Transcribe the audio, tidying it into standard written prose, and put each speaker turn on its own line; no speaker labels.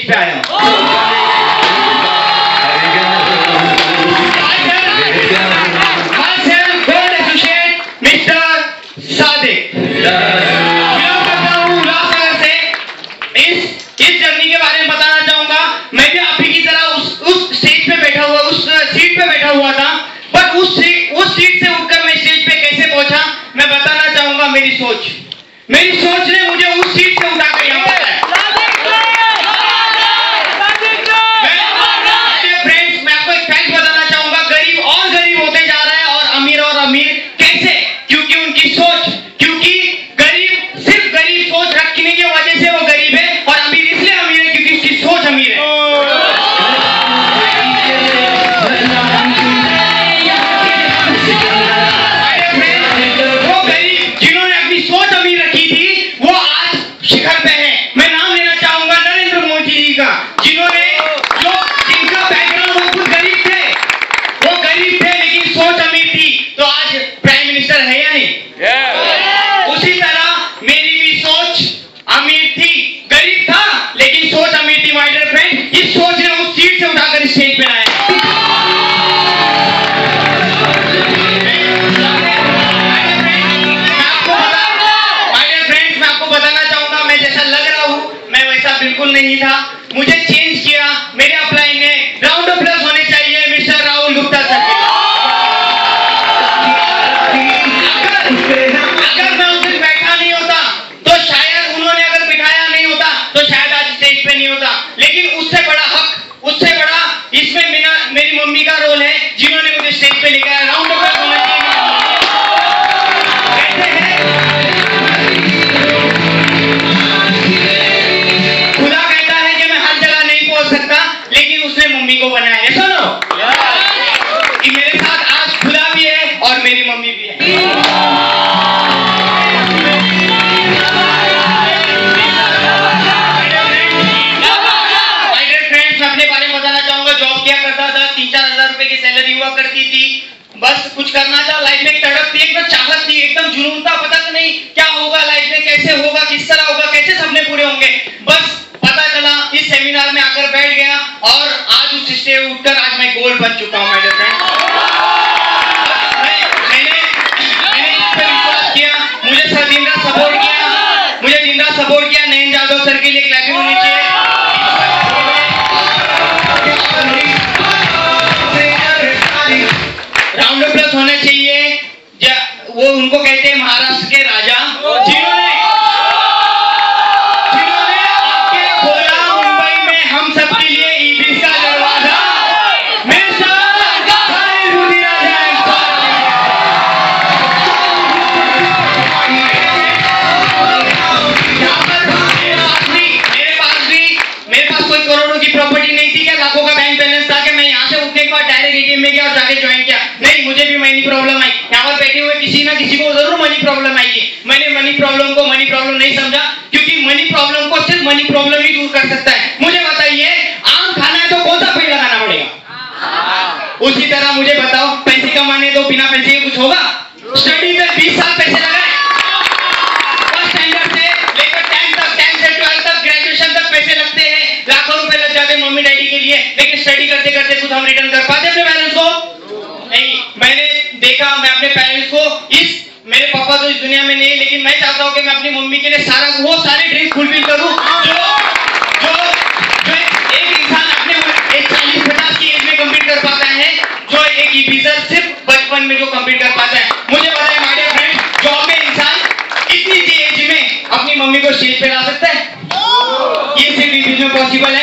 Stage पे आया हूँ। मिस्टर सादिक बिलोंग करता हूँ उल्लासनगर से। इस जर्नी के बारे में बताना चाहूंगा। मैं भी आप ही की तरह उस स्टेज पे बैठा हुआ, उस सीट पे बैठा हुआ था, बट उस सीट से उठकर मैं स्टेज पे कैसे पहुंचा मैं बताना चाहूंगा। मेरी सोच ने मुझे उस सीट से उठाकर यहाँ पहुंचाया। फ्रेंड्स, मैं आपको एक फैक्ट बताना चाहूंगा। गरीब और गरीब होते जा रहा है और अमीर कैसे? क्योंकि उनकी सोच, क्योंकि गरीब सिर्फ गरीब सोच रखने की वजह से वो गरीब है और अमीर इसलिए अमीर है क्योंकि उसकी सोच अमीर है। वो गरीब जिन्होंने अपनी सोच अमीर रखी थी वो आज शिखर पे है। मैं नाम लेना चाहूंगा नरेंद्र मोदी जी का, जिनका बैकग्राउंड वो खुद गरीब थे लेकिन सोच अमीर थी, तो आज प्राइम मिनिस्टर है या नहीं? उसी तरह मेरी भी सोच अमीर थी, गरीब था लेकिन सोच अमीर थी। माय डियर फ्रेंड, इस सोच ने उस सीट से उठाकर स्टेज पे लाया। मैं आपको बताना चाहूंगा, मैं जैसा लग रहा हूं मैं वैसा बिल्कुल नहीं था। मुझे चेंज किया मेरे अपलाइन ने। राउंड ऑफ अप्लॉज होने चाहिए मिस्टर राहुल गुप्ता सर के। अगर मैं उस दिन बैठा नहीं होता तो शायद उन्होंने अगर बिठाया नहीं होता तो शायद आज स्टेज पे नहीं होता। लेकिन उससे बड़ा हक, उससे बड़ा इसमें मेरी मम्मी का रोल है जिन्होंने मुझे स्टेज पे लेकर आया। राउंड ऑफ अप्लॉज होना चाहिए। खुदा कहता है कि मैं हर जगह नहीं पहुंच सकता लेकिन उसने मम्मी को बनाया है। सुनो कि मेरे साथ आज खुदा भी है और मेरी मम्मी भी है। अपने बारे में बताना चाहूंगा। जॉब किया करता था, 3-4 हजार रुपए की सैलरी हुआ करती थी। बस कुछ करना था, लाइफ में एक तड़प थी, एकदम चाहत थी, एकदम जुनून था। पता तो नहीं क्या होगा लाइफ में, कैसे होगा, किस तरह होगा, कैसे सपने पूरे होंगे। बस पता चला इस सेमिनार में आकर बैठ गया और आज उस स्टेज उठकर आज मैं गोल्ड बन चुका हूँ। मेरे फ्रेंड, मैंने इस पर विश्वास किया, मुझे सर दिन रात सपोर्ट किया। नयन यादव सर के लिए क्लैपिंग होनी चाहिए। राउंड ऑफ अप्लॉज होना चाहिए। वो उनको कहते हैं महाराष्ट्र के राजा, जिन्होंने आके खोला मुंबई में हम सबके लिए ईबीस का दरवाजा। मेरे पास कोई करोड़ों की प्रॉपर्टी नहीं थी, क्या लाखों का बैंक बैलेंस था कि मैं यहाँ से उठने के बाद डायरेक्ट एटीएम में गया और जाके ज्वाइन किया? नहीं, मुझे भी मनी प्रॉब्लम आई। यहाँ पर बैठे हुए किसी ना किसी को जरूर मनी प्रॉब्लम आई है। मैंने मनी प्रॉब्लम नहीं समझा, क्योंकि मनी प्रॉब्लम को सिर्फ मनी प्रॉब्लम ही दूर कर सकता है। मुझे बताइए, आम खाना है तो कौन सा पेड़ लगाना पड़ेगा? उसी तरह मुझे बताओ, पैसे कमाने तो बिना पैसे के कुछ होगा? स्टडी में 20 साल पैसे लगाए, फर्स्ट स्टैंडर्ड से लेकर 10 से 12 तक, ग्रेजुएशन तक पैसे लगते हैं, लाखों रुपए लग जाते हैं मम्मी डैडी के लिए। लेकिन स्टडी करते करते कुछ हम रिटर्न कर पाते अपने पेरेंट्स को? नहीं। मैंने देखा, मैं अपने पेरेंट्स को मेरे पापा तो इस दुनिया में नहीं, लेकिन मैं चाहता हूँ कि मैं अपनी मम्मी के लिए वो सारे ड्रीम्स फुलफिल करूँ जो एक इंसान अपने 40-50 की एज में कंप्लीट कर पाता है, जो एक ईबीसर सिर्फ बचपन में जो कंप्लीट कर पाता है। मुझे पता है माय डियर फ्रेंड, जॉब में इंसान इतनी सी एज में अपनी मम्मी को स्टेज पे ला सकता है। ये सिर्फ ईबीस में पॉसिबल है।